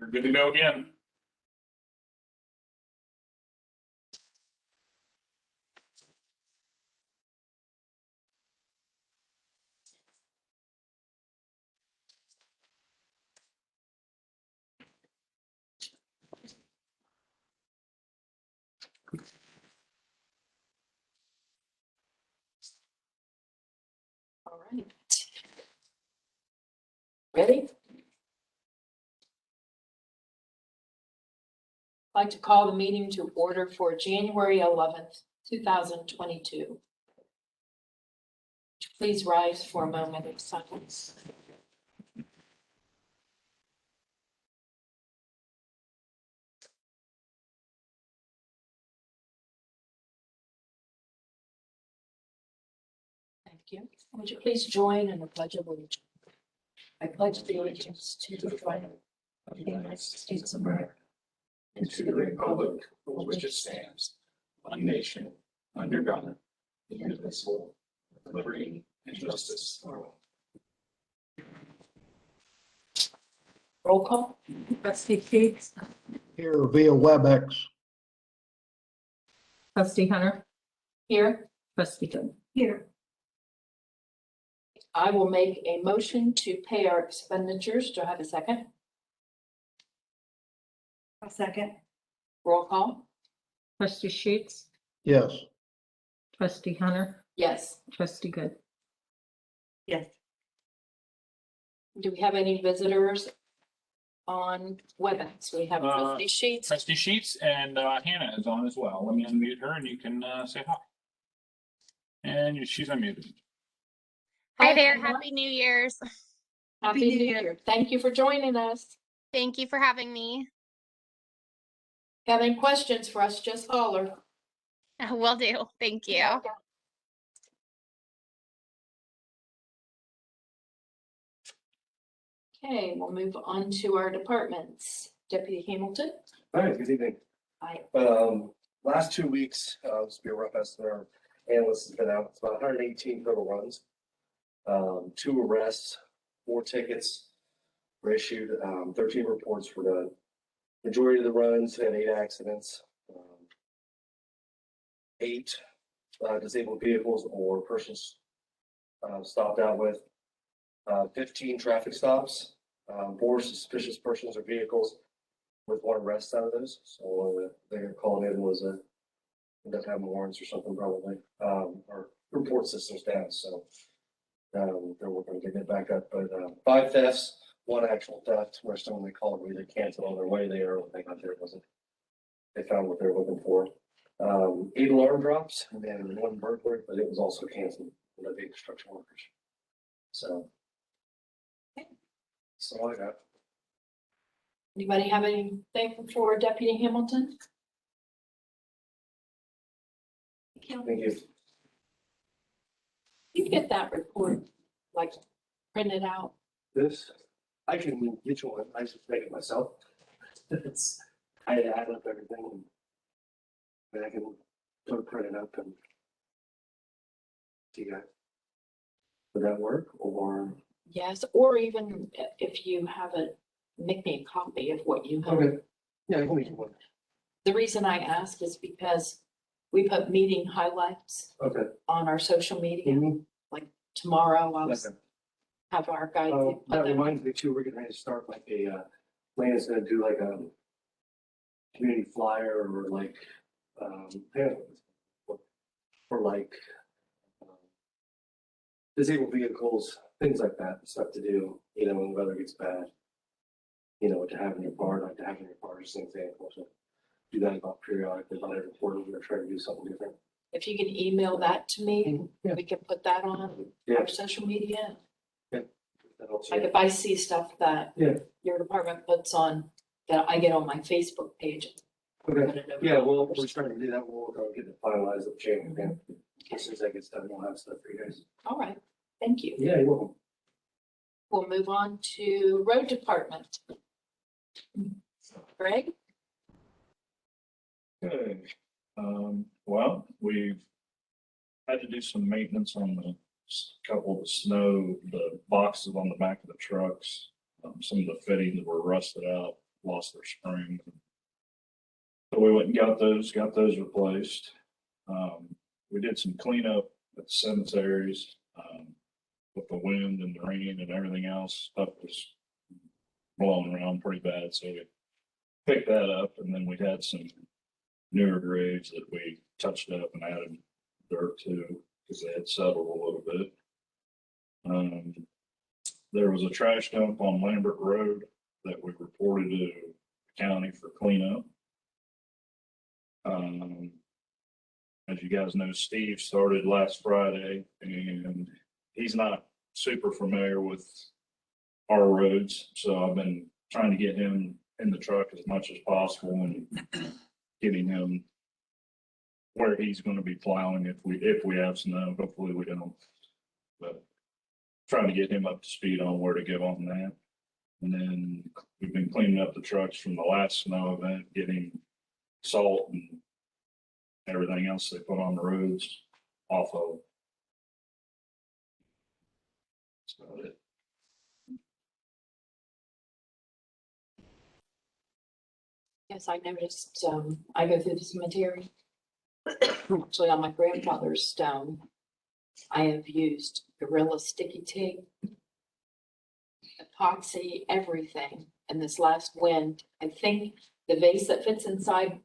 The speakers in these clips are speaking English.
You're good to go again. All right. Ready? I'd like to call the meeting to order for January 11th, 2022. Please rise for a moment of silence. Thank you. Would you please join in the Pledge of Allegiance? I pledge allegiance to the flag of the United States of America and to the republic for which it stands, one nation, under God, indivisible, with liberty and justice for all. Roll call. Trustee Keats, Here via WebEx. trustee Hunter, Here. trustee Good. Here. I will make a motion to pay our expenditures. Do I have a second? A second. Roll call. Trustee Sheets, Yes. trustee Hunter, Yes. trustee Good. Yes. Do we have any visitors on WebEx? We have trustee Sheets. Trustee Sheets and Hannah is on as well. Let me unmute her and you can say hi. And she's unmuted. Hi there. Hannah. Happy New Year's. Happy New Year. Thank you for joining us. Thank you for having me. Have any questions for us, just holler. Will do. Thank you. Okay, we'll move on to our departments. Deputy Hamilton. Hi, good evening. Hi. Last 2 weeks, this will be a rough estimate. Our analyst has been out. It's about 118 total runs. 2 arrests, 4 tickets were issued, 13 reports for the majority of the runs and 8 accidents. 8 disabled vehicles or persons stopped out with. 15 traffic stops, 4 suspicious persons or vehicles with 1 arrest out of those. So they're calling in was ended up having warrants or something probably, or report systems down. So they're working to get it back up. But 5 thefts, 1 actual theft, where someone they called we either canceled on their way there or they got there wasn't. They found what they were looking for. 8 alarm drops and then 1 burglary, but it was also canceled with the big construction workers. So. That's all I got. Anybody have anything for Deputy Hamilton? Thank you. You get that report, like printed out. This, I can get you one. I just make it myself. I add up everything and I can put it printed up and see guys. Would that work or? Yes, or even if you have make me a copy of what you have. Okay. Yeah, I can make you one. The reason I ask is because we put meeting highlights Okay. on our social media. Mhm. Like tomorrow, I'll Okay. have our guys. put That them- reminds me too, we're getting ready to start like Lane is gonna do like a community flyer or like, for like disabled vehicles, things like that, stuff to do, when the weather gets bad. What to have in your car, not to have in your car, just an example. So do that about periodically, about every quarter, we're gonna try to do something different. If you can email that to me, Yeah. we can put that on Yeah. our social media. That helps Like you. if I see stuff that Yeah. your department puts on, that I get on my Facebook page. put Okay. it over. Yeah, well, we're trying to do that. We'll work on getting it finalized up chain again. As soon as that gets done, we'll have stuff for you guys. All right, thank you. Yeah, you're welcome. We'll move on to road department. Greg? Okay, well, we've had to do some maintenance on the couple of the snow, the boxes on the back of the trucks, some of the fittings were rusted out. lost their springs. So we went and got those replaced. We did some cleanup at the cemeteries, with the wind and the rain and everything else. Stuff was blowing around pretty bad, so we picked that up, and then we had some newer graves that we touched up and added dirt to because they had settled a little bit. There was a trash dump on Lambert Road that we reported to the county for cleanup. As you guys know, Steve started last Friday, and he's not super familiar with our roads, so I've been trying to get him in the truck as much as possible and getting him where he's going to be plowing if we have snow. Hopefully we don't, but trying to get him up to speed on where to go on that. And then we've been cleaning up the trucks from the last snow event, getting salt and everything else they put on the roads off of. That's about it. Yes, I noticed, I go through the cemetery. Actually, on my grandfather's stone, I have used Gorilla Sticky Tape, epoxy, everything. And this last wind, I think the vase that fits inside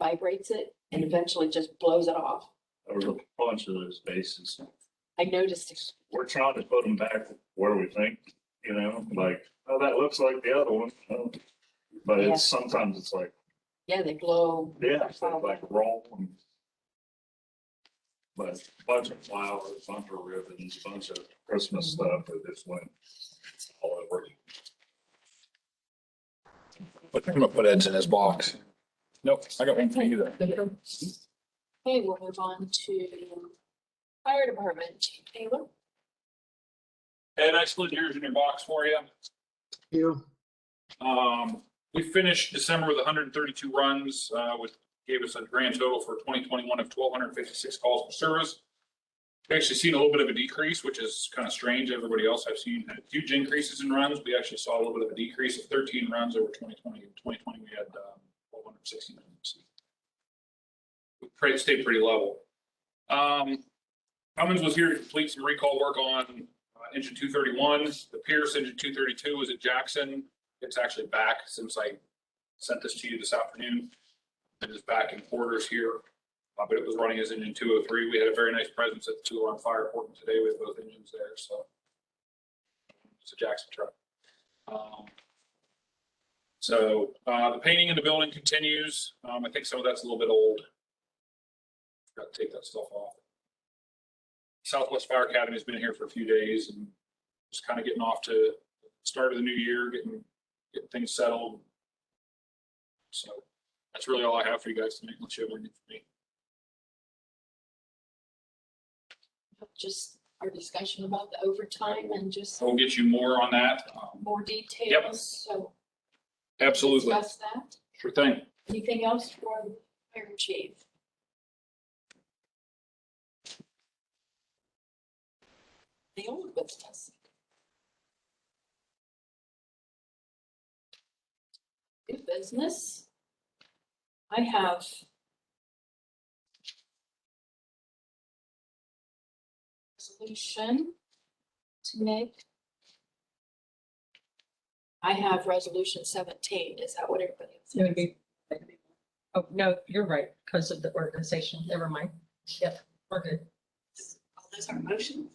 vibrates it and eventually just blows it off. There was a bunch of those bases. I noticed it. We're trying to put them back where we think, like, oh, that looks like the other one. But Yeah. sometimes it's like, Yeah, they glow. yeah, it's like roll. But a bunch of flowers, bunch of ribbons, bunch of Christmas stuff that just went all over. But I'm gonna put Ed's in his box. Nope, I got one for you there. Okay, we'll move on to fire department. Taylor? Ed, excellent. Here's in your box for you. You, We finished December with 132 runs, which gave us a grand total for 2021 of 1,256 calls for service. We actually seen a little bit of a decrease, which is kind of strange. Everybody else I've seen had huge increases in runs. We actually saw a little bit of a decrease of 13 runs over 2020. In 2020, we had 1,260 runs. We stayed pretty level. Cummins was here to complete some recall work on engine 231. The Pierce engine 232 was at Jackson. It's actually back since I sent this to you this afternoon. It is back in quarters here, but it was running as engine 203. We had a very nice presence at the 201 Fire Port today with both engines there. So it's a Jackson truck. The painting in the building continues. I think some of that's a little bit old. Got to take that stuff off. Southwest Fire Academy has been here for a few days and just kind of getting off to the start of the new year, getting things settled. So that's really all I have for you guys tonight. Unless you have anything for me. Just our discussion about the overtime and just We'll get you more on that. more details. So Absolutely. discuss that. Sure thing. Anything else for the fire chief? The old business. New business. I have resolution to make. I have resolution 17. Is that what everybody else? It would be. Oh, no, you're right, because of the organization. Never mind. Yep, we're good. All those are motions.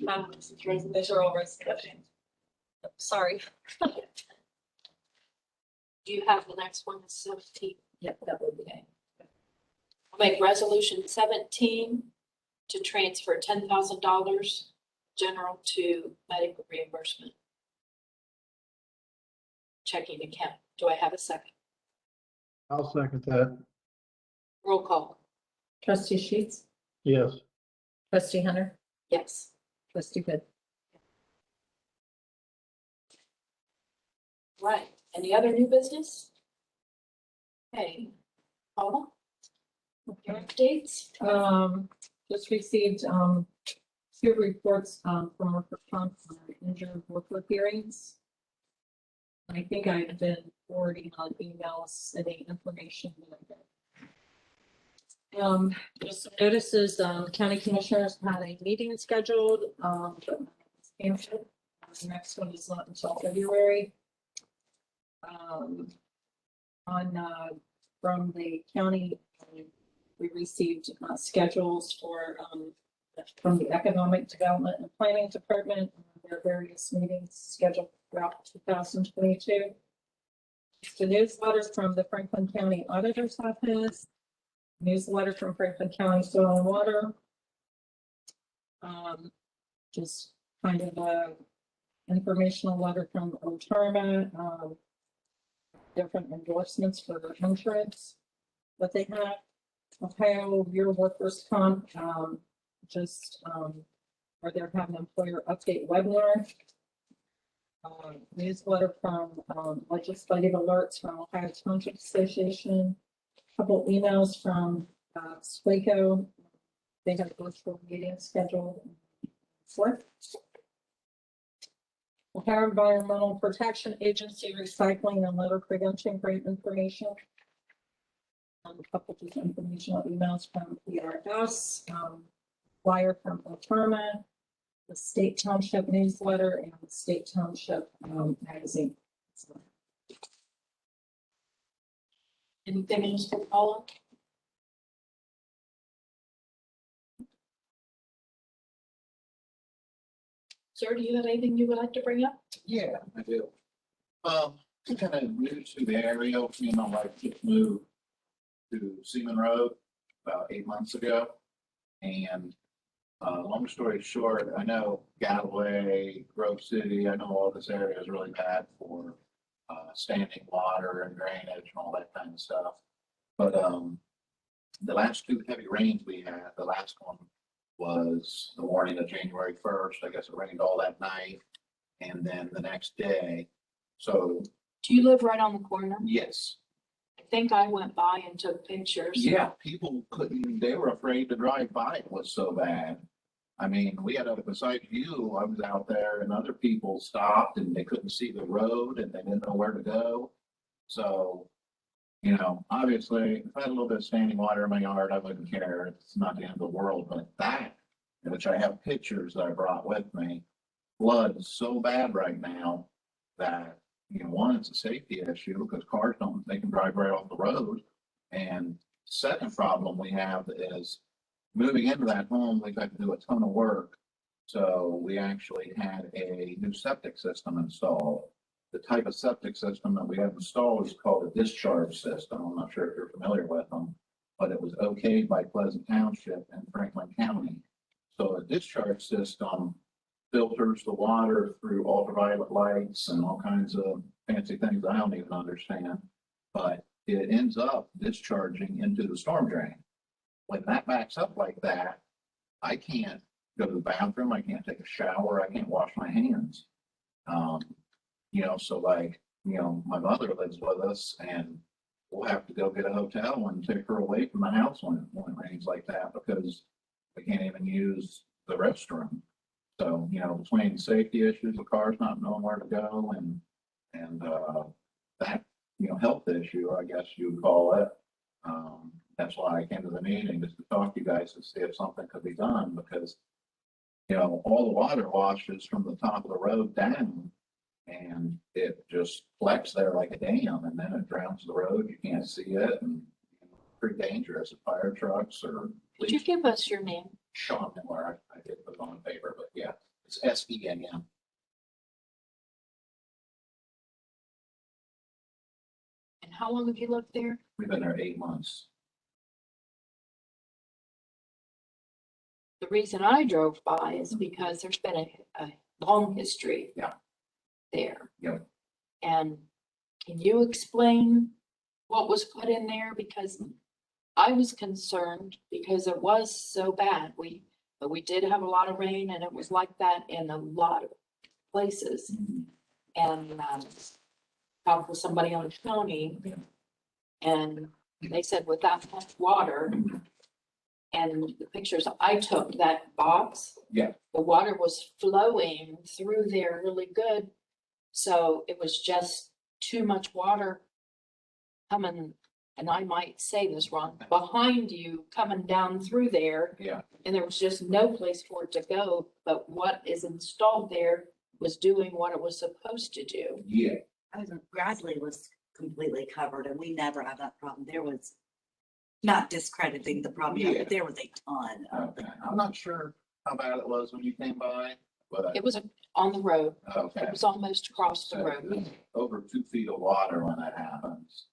Those are all resolutions. Sorry. Do you have the next one, 17? Yep, that would be. Okay. I'll make resolution 17 to transfer $10,000 general to medical reimbursement. Checking account. Do I have a second? I'll second that. Roll call. Trustee Sheets, Yes. trustee Hunter, Yes. trustee Hood. Right. Any other new business? Okay. Paula? Your updates? Just received, two reports, from worker comp on injured worker hearings. I think I've been forwarding on emails any information. Just some notices, county commissioners had a meeting scheduled, Township. The next one is not until February. From the county, we received schedules for, from the Economic Development and Planning Department, their various meetings scheduled throughout 2022. The newsletter from the Franklin County Auditor's Office, newsletter from Franklin County Soil and Water. Just kind of a informational letter from Oterma, different endorsements for the insurance that they have. Ohio Bureau of Workers' Comp, where they're having an employer update webinar. Newsletter from legislative alerts from Ohio Township Association. Couple emails from SWACO. They have a virtual meeting scheduled. Ohio Environmental Protection Agency recycling and litter prevention grant information. A couple of informational emails from PRS, flyer from Oterma, the State Township newsletter, and the State Township magazine. Anything else for Paula? Sir, do you have anything you would like to bring up? Yeah, I do. I'm kind of new to the area. Me and my wife just moved to Seaman Road about 8 months ago. And long story short, I know Galloway, Grove City, I know all this area is really bad for standing water and drainage and all that kind of stuff. But the last two heavy rains we had, the last one was the morning of January 1st. I guess it rained all that night and then the next day. So Do you live right on the corner? yes. I think I went by and took pictures. Yeah, people couldn't, they were afraid to drive by. It was so bad. I mean, we had, besides you, I was out there and other people stopped and they couldn't see the road and they didn't know where to go. So, you know, obviously, if I had a little bit of standing water in my yard, I wouldn't care. It's not the end of the world, but that, which I have pictures that I brought with me, flood is so bad right now that, you know, one, it's a safety issue because cars don't, they can drive right off the road. And second problem we have is moving into that home, we've had to do a ton of work. So we actually had a new septic system installed. The type of septic system that we have installed is called a discharge system. I'm not sure if you're familiar with them, but it was okayed by Pleasant Township and Franklin County. So a discharge system filters the water through ultraviolet lights and all kinds of fancy things I don't even understand, but it ends up discharging into the storm drain. When that backs up like that, I can't go to the bathroom, I can't take a shower, I can't wash my hands. You know, so like, you know, my mother lives with us and we'll have to go get a hotel and take her away from the house when it rains like that because we can't even use the restroom. So, you know, between safety issues, the cars not knowing where to go and that, you know, health issue, I guess you would call it. That's why I came to the meeting, just to talk to you guys to see if something could be done because, you know, all the water washes from the top of the road down and it just collects there like a dam and then it drowns the road. You can't see it and pretty dangerous if fire trucks or. Could you give us your name? Sean Miller, I did put on paper, but yeah, it's SENM. And how long have you lived there? We've been there 8 months. The reason I drove by is because there's been a long history. Yeah. There. Yep. And can you explain what was put in there? Because I was concerned because it was so bad. But we did have a lot of rain and it was like that in a lot of places. And talked with somebody on the county and they said with that much water and the pictures I took, that box, Yeah. the water was flowing through there really good. So it was just too much water coming, and I might say this wrong, behind you coming down through there. Yeah. And there was just no place for it to go, but what is installed there was doing what it was supposed to do. Yeah. Bradley was completely covered and we never had that problem. There was, not discrediting the problem, Yeah. but there was a ton of. Okay. I'm not sure how bad it was when you came by, but. It was on the road. Okay. It was almost across the So, road. over 2 feet of water when that happens.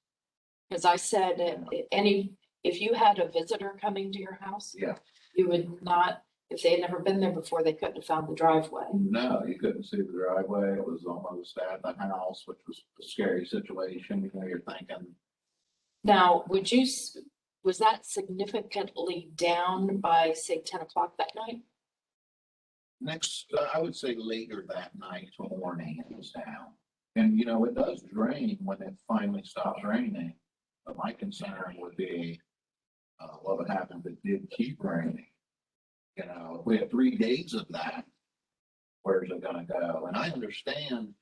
As I said, if you had a visitor coming to your house, Yeah. you would not, if they had never been there before, they couldn't have found the driveway. No, you couldn't see the driveway. It was almost at the house, which was a scary situation. You know, you're thinking, Now, was that significantly down by, say, 10 o'clock that night? I would say later that night, morning, it was down. And, you know, it does drain when it finally stops raining. But my concern would be, what would happen if it did keep raining? You know, if we had 3 days of that, where's it gonna go? And I understand,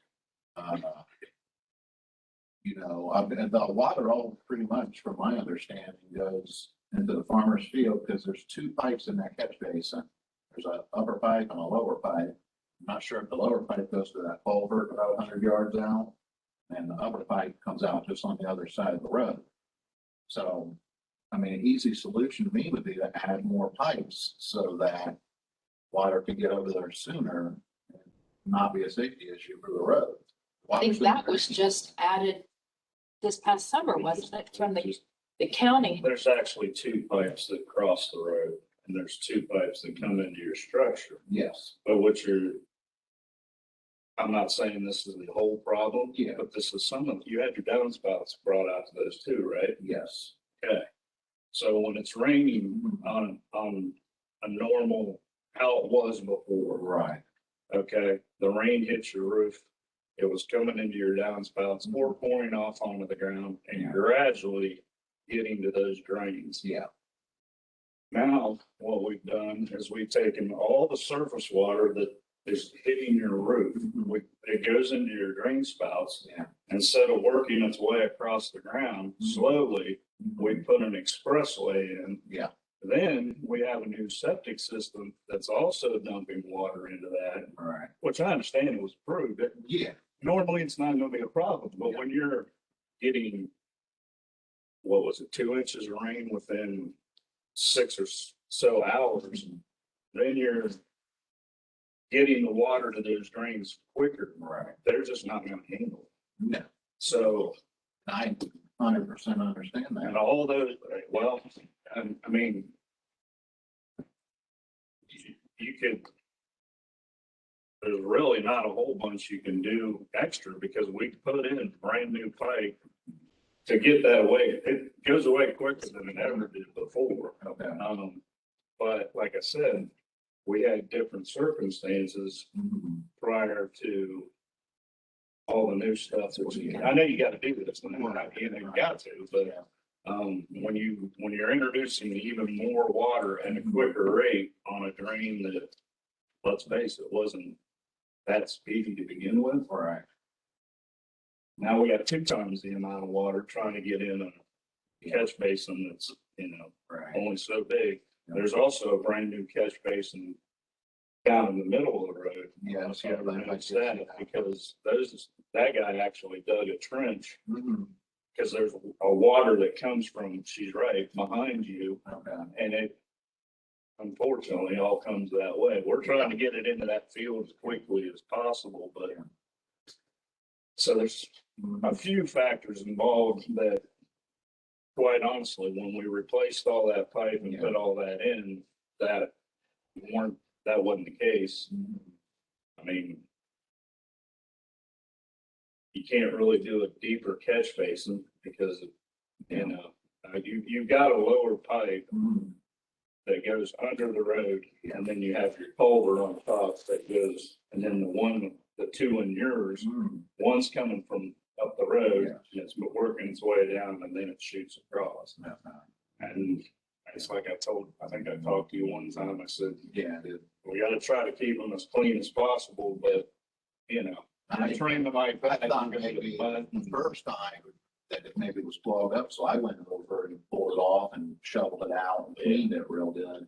you know, the water all pretty much, from my understanding, goes into the farmer's field because there's 2 pipes in that catch basin. There's an upper pipe and a lower pipe. I'm not sure if the lower pipe goes to that culvert about 100 yards out, and the upper pipe comes out just on the other side of the road. So, I mean, an easy solution to me would be to add more pipes so that water can get over there sooner and not be a safety issue for the road. I think that was just added this past summer, wasn't it, from the county? There's actually 2 pipes that cross the road, and there's 2 pipes that come into your structure. Yes. But I'm not saying this is the whole problem. Yeah. But this is you had your downspouts brought out to those 2, right? Yes. Okay. So when it's raining on a normal, how it was before, Right. okay, the rain hits your roof, it was coming into your downspouts or pouring off onto the ground and Yeah. gradually getting to those drains. Yeah. Now, what we've done is we've taken all the surface water that is hitting your roof, it goes into your drain spouts. Yeah. Instead of working its way across the ground slowly, we put an expressway in. Yeah. Then we have a new septic system that's also dumping water into that, All right. which I understand it was approved. Yeah. Normally, it's not gonna be a problem, but when you're getting, what was it, 2 inches of rain within 6 or so hours, then you're getting the water to those drains quicker. Right. They're just not gonna handle it. No. So, I 100% understand and that. all those, well, I mean, you could, there's really not a whole bunch you can do extra because we put in brand new pipe to get that away. It goes away quicker than it ever did before. Okay. But like I said, we had different circumstances prior to all the new stuff. I know you got to do this, you got to, but when you're introducing even more water at a quicker rate on a drain that, let's face it, wasn't that speedy to begin with. Right. Now we got 2 times the amount of water trying to get in a catch basin that's, Right. only so big. There's also a brand new catch basin down in the middle of the road. Yeah. If you ever noticed that, because that guy actually dug a trench because there's a water that comes from, she's right, behind you. Okay. And it unfortunately all comes that way. We're trying to get it into that field as quickly as possible, but so there's a few factors involved that, quite honestly, when we replaced all that pipe and put all that in, that wasn't the case. I mean, you can't really do a deeper catch basin because, you've got a lower pipe that goes under the road, and then you have your culvert on top that goes, and then the 2 in yours, one's coming from up the road, and it's working its way down, and then it shoots across. And it's like I think I talked to you one time, I said, Yeah, dude. we gotta try to keep them as clean as possible, but, I trained the bike. I thought maybe the first time that it maybe was clogged up, so I went over and pulled it off and shoveled it out and cleaned it real good.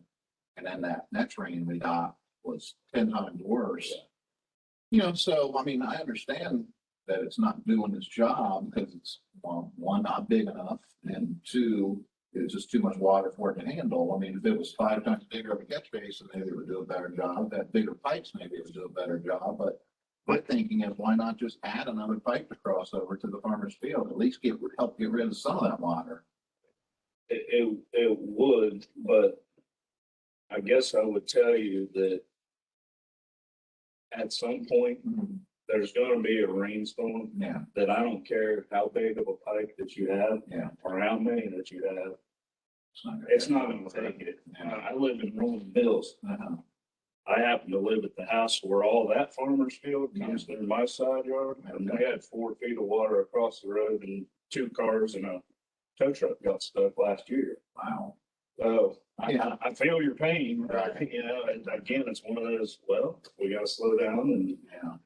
And then that next rain we got was 10 times worse. You know, so, I mean, I understand that it's not doing its job because it's, well, one, not big enough, and two, it's just too much water for it to handle. I mean, if it was 5 times bigger of a catch basin, maybe it would do a better job. That bigger pipes, maybe it would do a better job, but my thinking is why not just add another pipe to cross over to the farmer's field, at least help get rid of some of that water. It would, but I guess I would tell you that at some point, there's gonna be a rainstorm Yeah, that I don't care how big of a pipe that you have yeah. or how many that you have, Gonna it's not gonna take it. Yeah. I live in Rolling Hills. Uh-huh. I happen to live at the house where all that farmer's field comes through my side yard, and we had 4 feet of water across the road, and 2 cars and a tow truck got stuck last year. Wow. So Yeah. I feel your pain, Right. you know, and again, it's one of those, well, we gotta slow down and, Yeah.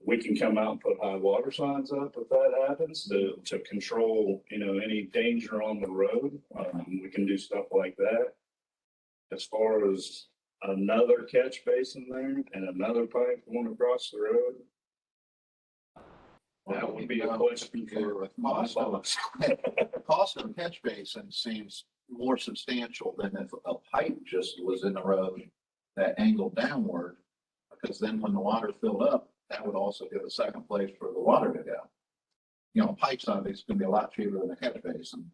we can come out and put high water signs up if that happens to control, you know, any danger on the road. We can do stuff like that. As far as another catch basin there and another pipe going across the road, that would be a question for my boss. The cost of a catch basin seems more substantial than if a pipe just was in the road that angled downward. Because then when the water filled up, that would also give a second place for the water to go. You know, a pipe's obviously gonna be a lot cheaper than a catch basin.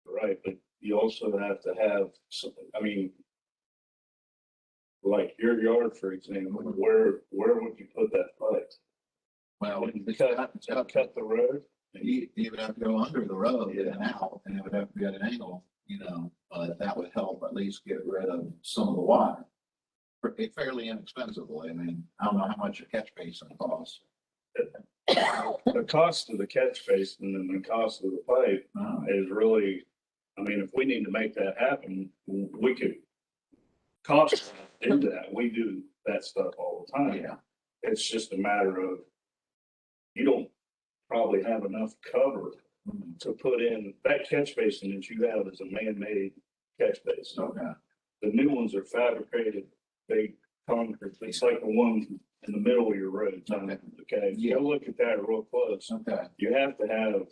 Right, but you also have to have some, I mean, like your yard, for example, where would you put that pipe? Well, Cut the road? you would have to go under the road in and out, and it would have to be at an angle, you know, but that would help at least get rid of some of the water. Fairly inexpensively. I mean, I don't know how much a catch basin costs. The cost of the catch basin and the cost of the pipe is really, I mean, if we need to make that happen, we could cost do that. We do that stuff all the time. Yeah. It's just a matter of, you don't probably have enough cover to put in. That catch basin that you have is a man-made catch basin. Okay. The new ones are fabricated, big concrete. It's like the one in the middle of your road. Okay, Yeah. go look at that real close. Okay. You have to have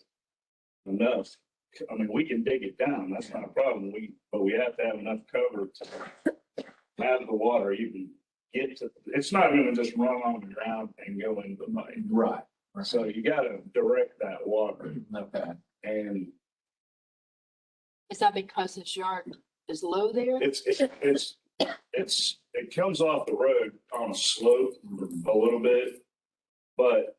enough. I mean, we can dig it down. That's not a problem. But we have to have enough cover to have the water. You can get to. It's not going to just run on the ground and go into the pipe. Right. So you got to direct that water. Okay. And Is that because his yard is low there? it comes off the road on a slope a little bit, but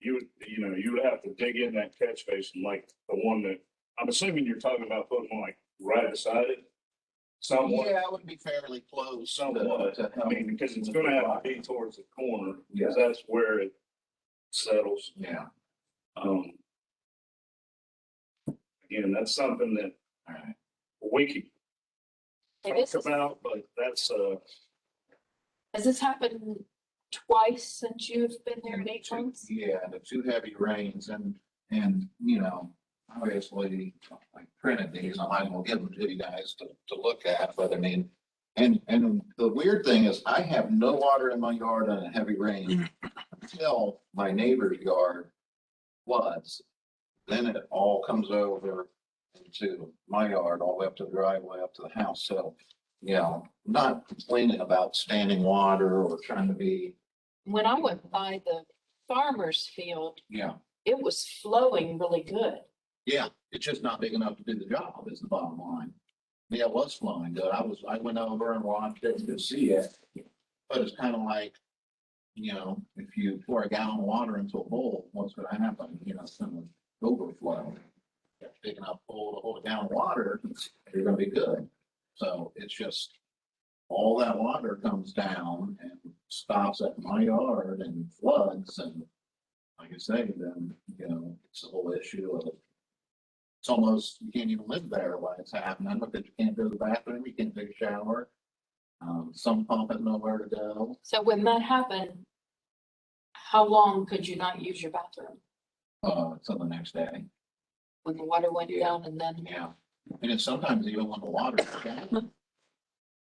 you know, you would have to dig in that catch basin like the one that, I'm assuming you're talking about putting one like right beside it. Somewhat, Yeah, it would be fairly close. somewhat. to I mean, because it's gonna have to be towards the corner, because that's where it settles. Yeah. Again, that's something that All right. we could Hey, talk about, but that's, Has this happened twice since you've been there in 8 months? Yeah, the 2 heavy rains and, you know, obviously I printed these. I might as well give them to you guys to look at, but I mean, and the weird thing is I have no water in my yard on a heavy rain until my neighbor's yard floods. Then it all comes over into my yard, all the way up to the driveway, up to the house. So, you know, not complaining about standing water or trying to be, When I went by the farmer's field, yeah. it was flowing really good. Yeah, it's just not big enough to do the job is the bottom line. Yeah, it was flowing good. I went over and watched it to see it. But it's kind of like, you know, if you pour a gallon of water into a bowl, what's gonna happen? You know, it's gonna overflow. If you're big enough bowl to hold a gallon of water, you're gonna be good. So it's just, all that water comes down and stops at my yard and floods and like I say, then, you know, it's a whole issue of, it's almost, you can't even live there while it's happening because you can't go to the bathroom, you can't take a shower. Some pump had nowhere to go. So when that happened, how long could you not use your bathroom? Till the next day. When the water went Yeah. down and then, Yeah. And it's sometimes even when the water's down,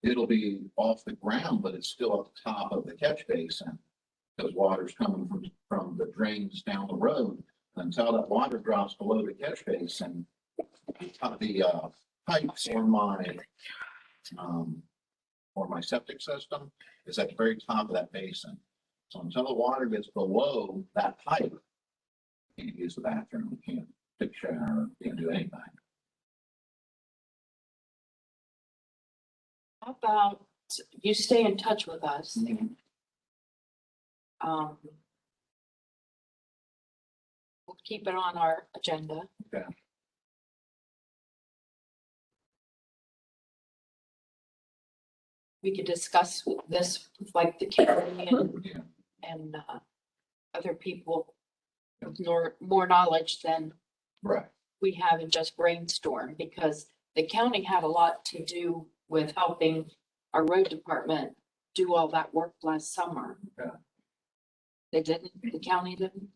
it'll be off the ground, but it's still at the top of the catch basin. Because water's coming from the drains down the road. Until that water drops below the catch basin, the pipes or my septic system is at the very top of that basin. So until the water gets below that pipe, you can't use the bathroom, you can't take a shower, you can't do anything. how about you stay in touch with us? We'll keep it on our agenda. Okay. We could discuss this with like the county Yeah. and other people with more knowledge than Right. we have and just brainstorm, because the county had a lot to do with helping our road department do all that work last summer. Yeah. They didn't, the county didn't?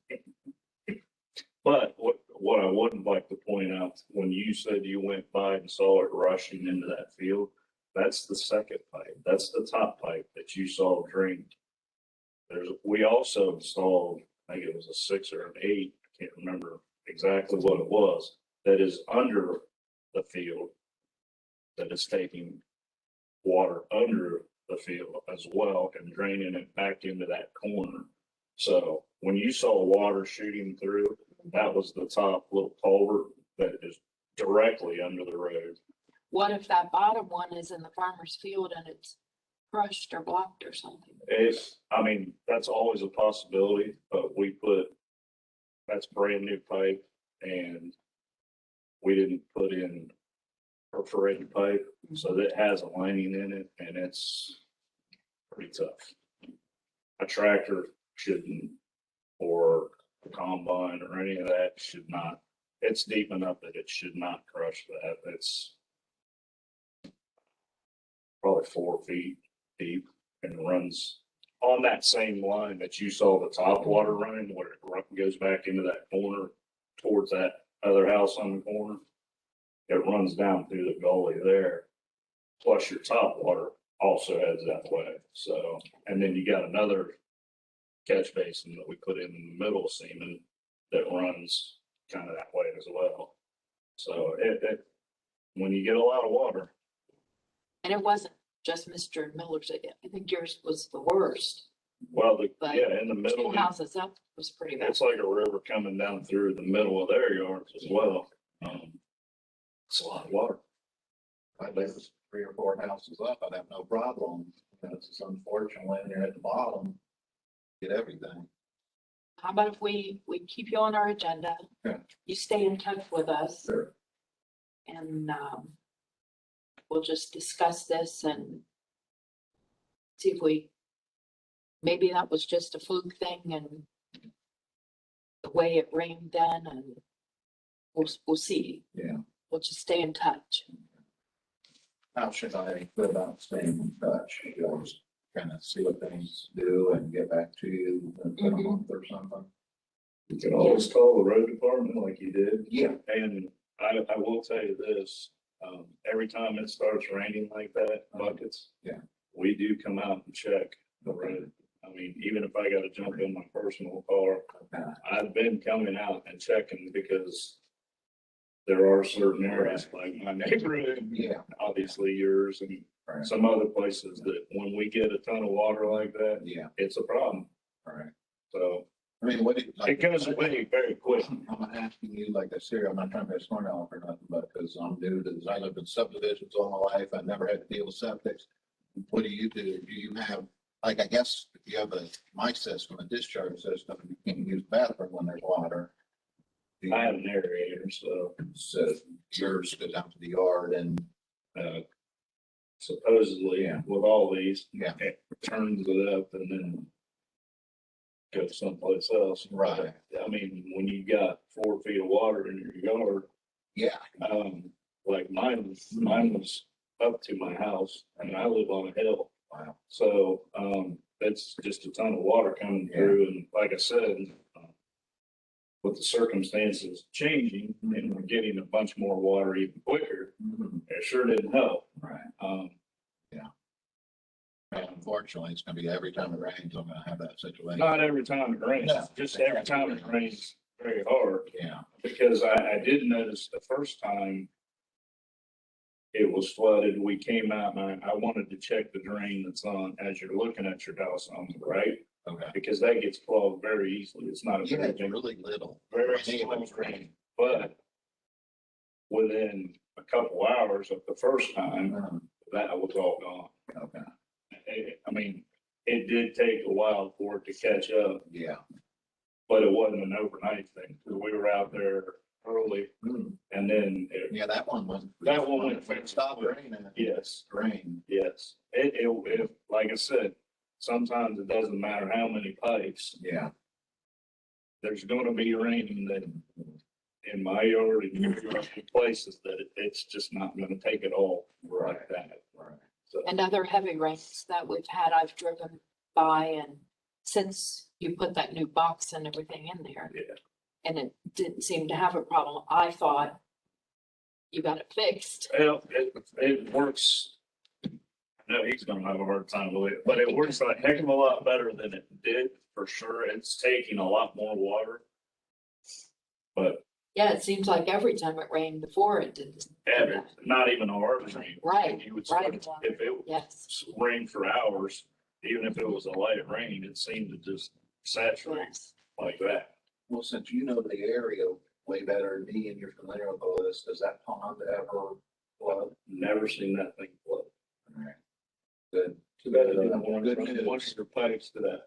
But what I would like to point out, when you said you went by and saw it rushing into that field, that's the second pipe. That's the top pipe that you saw drained. We also installed, I think it was a 6 or an 8, I can't remember exactly what it was, that is under the field, that is taking water under the field as well and draining it back into that corner. So when you saw water shooting through, that was the top little culvert that is directly under the road. What if that bottom one is in the farmer's field and it's crushed or blocked or something? I mean, that's always a possibility, but that's brand new pipe and we didn't put in perforated pipe, so that has a lining in it and it's pretty tough. A tractor shouldn't, or a combine or any of that should not, it's deep enough that it should not crush that. It's probably 4 feet deep and runs on that same line that you saw the top water running, where it goes back into that corner towards that other house on the corner. It runs down through the gully there. Plus your top water also heads that way. So, and then you got another catch basin that we put in the middle of Seaman that runs kind of that way as well. So when you get a lot of water. And it wasn't just Mr. Miller's, I think yours was the worst. Well, But in the middle. Two houses up was pretty bad. It's like a river coming down through the middle of their yards as well. It's a lot of water. If I lived 3 or 4 houses up, I'd have no problem. It's just unfortunate when you're at the bottom, get everything. How about if we keep you on our agenda? Yeah. You stay in touch with us. Sure. And we'll just discuss this and see if maybe that was just a fluke thing and the way it rained then, and we'll see. Yeah. We'll just stay in touch. How should I go about staying in touch? Just kind of see what things do and get back to you in a month or something? You can always call the road department like you did. Yeah. And I will tell you this, every time it starts raining like that, buckets. Yeah. We do come out and check the road. I mean, even if I gotta jump in my personal car, I've been coming out and checking because there are certain areas like my neighborhood. Yeah. Obviously yours and Right. some other places that when we get a ton of water like that, Yeah. it's a problem. All right. So I mean, what it goes away very quick. I'm asking you like this here, I'm not trying to be a smart aleck or nothing, but because I'm new to this, I lived in subdivisions all my life, I never had to deal with septics. What do? Do you have, like, I guess if you have my system, a discharge system, you can't use the bathroom when there's water. Do you- I have an aerator, So yours goes out to the yard and, supposedly Yeah. with all these, yeah, it turns it up and then goes someplace else. Right. I mean, when you got 4 feet of water in your yard, yeah, like mine was up to my house and I live on a hill. Wow. So, it's just a ton of water coming through. And like I said, with the circumstances changing and we're getting a bunch more water even quicker, it sure didn't help. Right. Um, And unfortunately, it's gonna be every time it rains, I'm gonna have that situation. not every time it rains, No. just every time it rains very hard. Yeah, Because I did notice the first time it was flooded, we came out and I wanted to check the drain that's on, as you're looking at your house on the right, okay. because that gets clogged very easily. It's not a Yeah, very it's big, really little. very I think it small was drain. But within a couple hours of the first time, that was all gone. Okay, I mean, it did take a while for it to catch up, yeah. but it wasn't an overnight thing. We were out there early and then Yeah, that one was. That one went When it stopped raining. yes. Rain. Yes, it, like I said, sometimes it doesn't matter how many pipes, Yeah, there's gonna be raining that in my yard and your yard, places that it's just not gonna take it all like that. right. So, And other heavy rains that we've had, I've driven by, and since you put that new box and everything in there. Yeah. And it didn't seem to have a problem. I thought you got it fixed. well, it works. No, he's gonna have a hard time with it, but it works a heck of a lot better than it did, for sure. It's taking a lot more water. But Yeah, it seems like every time it rained before it didn't. not even a hard rain. Right, You would right. If it Yes, rained for hours, even if it was a light rain, it seemed to just saturate yes. like that. Well, since you know the area way better than me and you're familiar with all this, does that pond ever flood? Never seen that thing flood. All right. Good. Too bad it Good didn't want to news. run one of your pipes to that.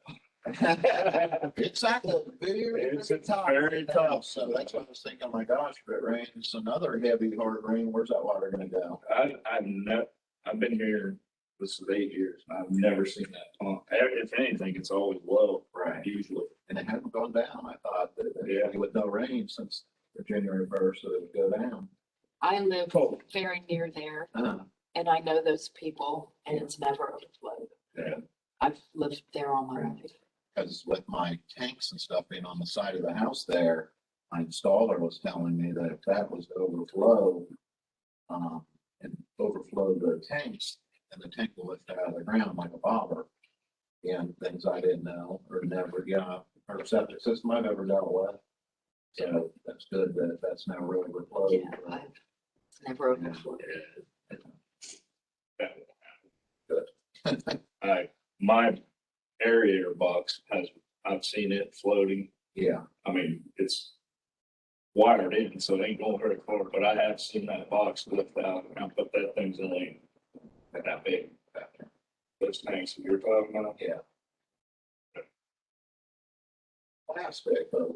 It's very, It's very tough. very tough. So that's what I was thinking, oh my gosh, if it rains another heavy hard rain, where's that water gonna go? I've been here, this is 8 years. I've never seen that pump. If anything, it's always low, Right. usually. And it hasn't gone down. I thought that Yeah. with no rain since the January 1st, so it would go down. I live Oh. very near there Uh, and I know those people and it's never overflowed. Yeah. I've lived there all my life. Because with my tanks and stuff being on the side of the house there, my installer was telling me that if that was to overflow, and overflow the tanks, and the tank will lift out of the ground like a bobber. And things I didn't know or never got, or septic system I've ever dealt with. So that's good that that's now really overflowed. Yeah, it's never overflowed. My aerator box I've seen it floating. Yeah, I mean, it's wired in, so it ain't going very far, but I have seen that box lift out and put that thing's only that big. Those tanks that you're talking about. yeah. Aspect, but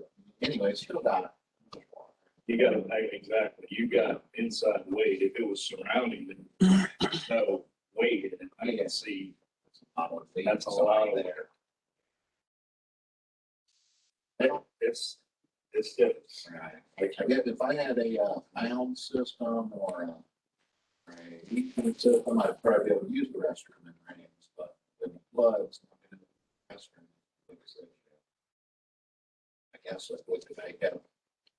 anyway, still got it. You got exactly, you got inside weight. If it was surrounding it, no weight in it, I can see that's a lot of there. it's different. Right. I guess if I had a mound system or a heating system, I'd probably be able to use the restroom in rains, but when it floods, I'm gonna do the restroom. Like I said, I guess if we could make it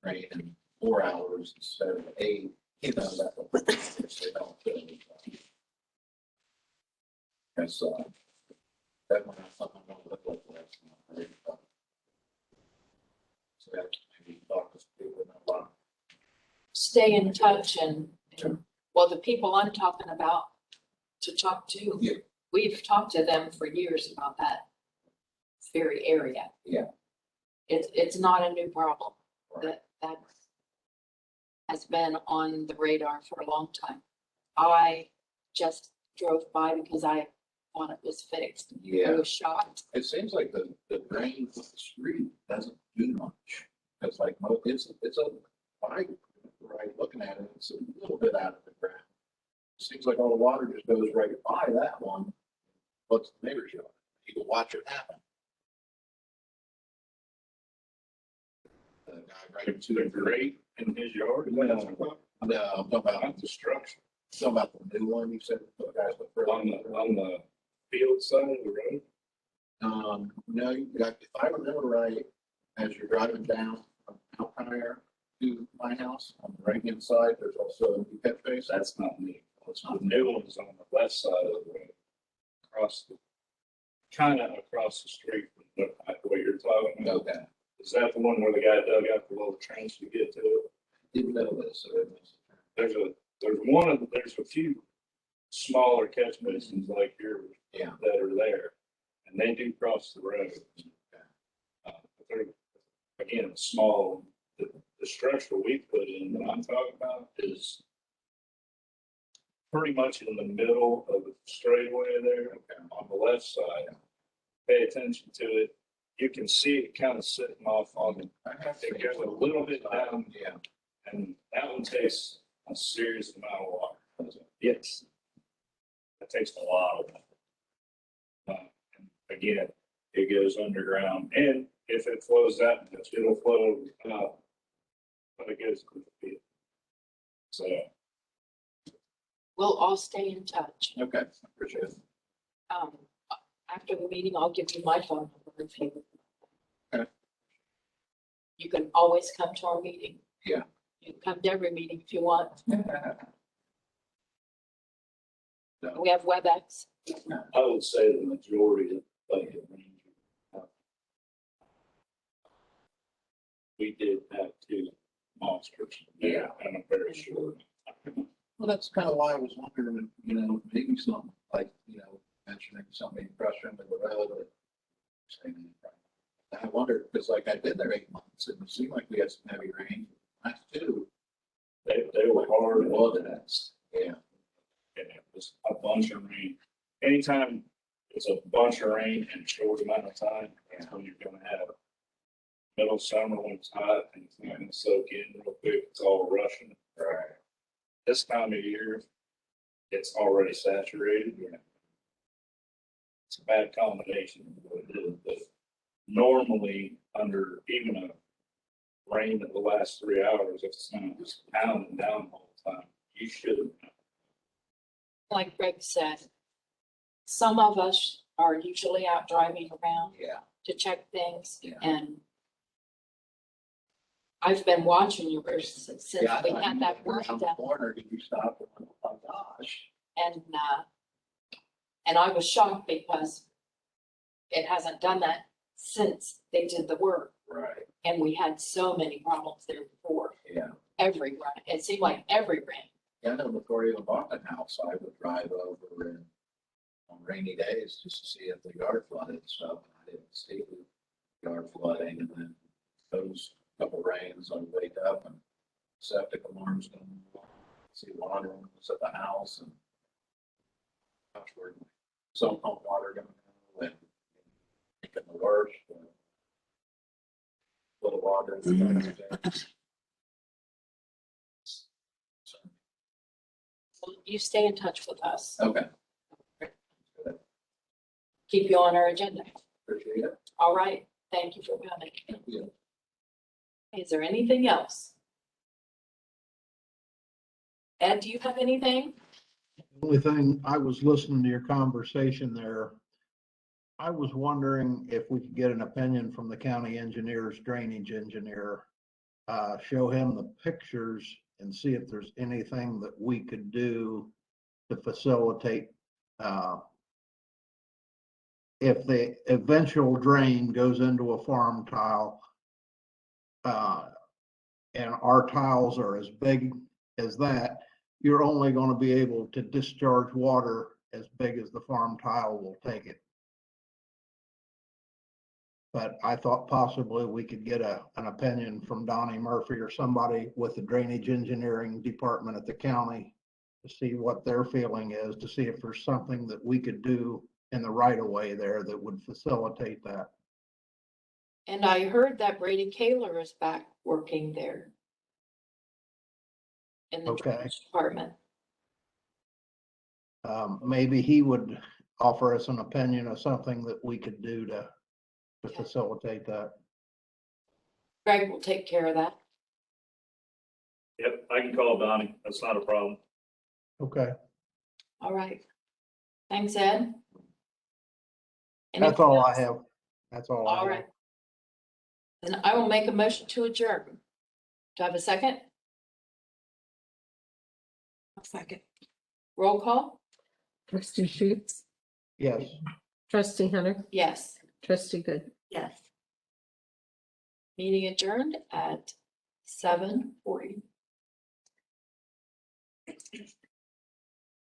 rain in 4 hours instead of 8, you know, that would they don't do anything. That's definitely not something I'm gonna look at. So that's maybe talk to people about. Stay in touch and, well, the people I'm talking about to talk to. Yeah. We've talked to them for years about that very area. Yeah. It's not a new problem. Right. That has been on the radar for a long time. I just drove by because I thought it was fixed. I Yeah, was shocked. it seems like the drain from the street doesn't do much. It's like, it's a pipe, right, looking at it, it's a little bit out of the ground. Seems like all the water just goes right by that one. What's the neighbor's yard? You can watch it happen. The guy right To the grate in his yard. No, I'm talking about Not the structure. So about the new one, you said, the guys with On the field side of the road. No, you got, if I remember right, as you're driving down from Alpine to my house, on the right hand side, there's also a new catch basin. That's not me. The new one is on the west side of the road. Kind of across the street from what you're talking about. Okay, Is that the one where the guy dug out the little trench to get to it? didn't know this, so it was. There's a few smaller catch basins like yours. Yeah. That are there, and they do cross the road. But they're, again, small. The structure we put in that I'm talking about is pretty much in the middle of the straightaway there on the left side. Pay attention to it. You can see it kind of sitting off on, it goes a little bit down, Yeah. and that one takes a serious amount of water. Yes. That takes a lot of water. Again, it goes underground, and if it flows that much, it'll flow out. But it goes to the field. So, We'll all stay in touch. Okay, appreciate it. After the meeting, I'll give you my phone number if you. Okay. You can always come to our meeting. Yeah. You can come to every meeting if you want. No. We have WebEx. I would say the majority of budget range. We did have two monsters. Yeah. And I'm very sure. Well, that's kind of why I was wondering, maybe something like, mentioning something frustrating with the road or saying. I wondered, because like I've been there 8 months and it seemed like we had some heavy rain. Last two, They were hard. well, that's, yeah. And it was a bunch of rain. Anytime it's a bunch of rain in a short amount of time, that's when you're gonna have middle summer when it's hot and it's not gonna soak in real quick, it's all rushing. Right. This time of year, it's already saturated. It's a bad combination of what it is, but normally under even a rain that will last 3 hours, if it's not just pounding down the whole time, you should. Like Greg said, some of us are usually out driving around Yeah. to check things, Yeah. and I've been watching you since we Yeah, I had that work around the done. corner, did you stop? And went, oh my gosh. And I was shocked because it hasn't done that since they did the work. Right. And we had so many problems there before. Yeah. Every rain, it seemed like every rain. Yeah, I know before I even bought the house, I would drive over and on rainy days just to see if the yard flooded and stuff. I didn't see the yard flooding, and then those couple rains, I would wake up and septic alarms going, see water was at the house and gosh, where some pump water going and thinking the worst. Little water. In the So you stay in touch with us. Okay. Keep you on our agenda. Appreciate it. All right. Thank you for coming. Thank you. Is there anything else? Ed, do you have anything? The only thing, I was listening to your conversation there. I was wondering if we could get an opinion from the county engineer's drainage engineer. Show him the pictures and see if there's anything that we could do to facilitate. If the eventual drain goes into a farm tile, and our tiles are as big as that, you're only going to be able to discharge water as big as the farm tile will take it. But I thought possibly we could get an opinion from Donnie Murphy or somebody with the drainage engineering department at the county to see what their feeling is, to see if there's something that we could do in the right of way there that would facilitate that. And I heard that Brady Kaler is back working there. In the Okay. drainage department. Maybe he would offer us an opinion of something that we could do to facilitate that. Greg will take care of that. Yep, I can call Donnie. That's not a problem. Okay, All right. Thanks, Ed. Anything that's all I else? have. That's all I All have. right. Then I will make a motion to adjourn. Do I have a second? A second. Roll call? Trustee Sheets, Yes. trustee Hunter, Yes. trustee Good. Yes. Meeting adjourned at 7:40.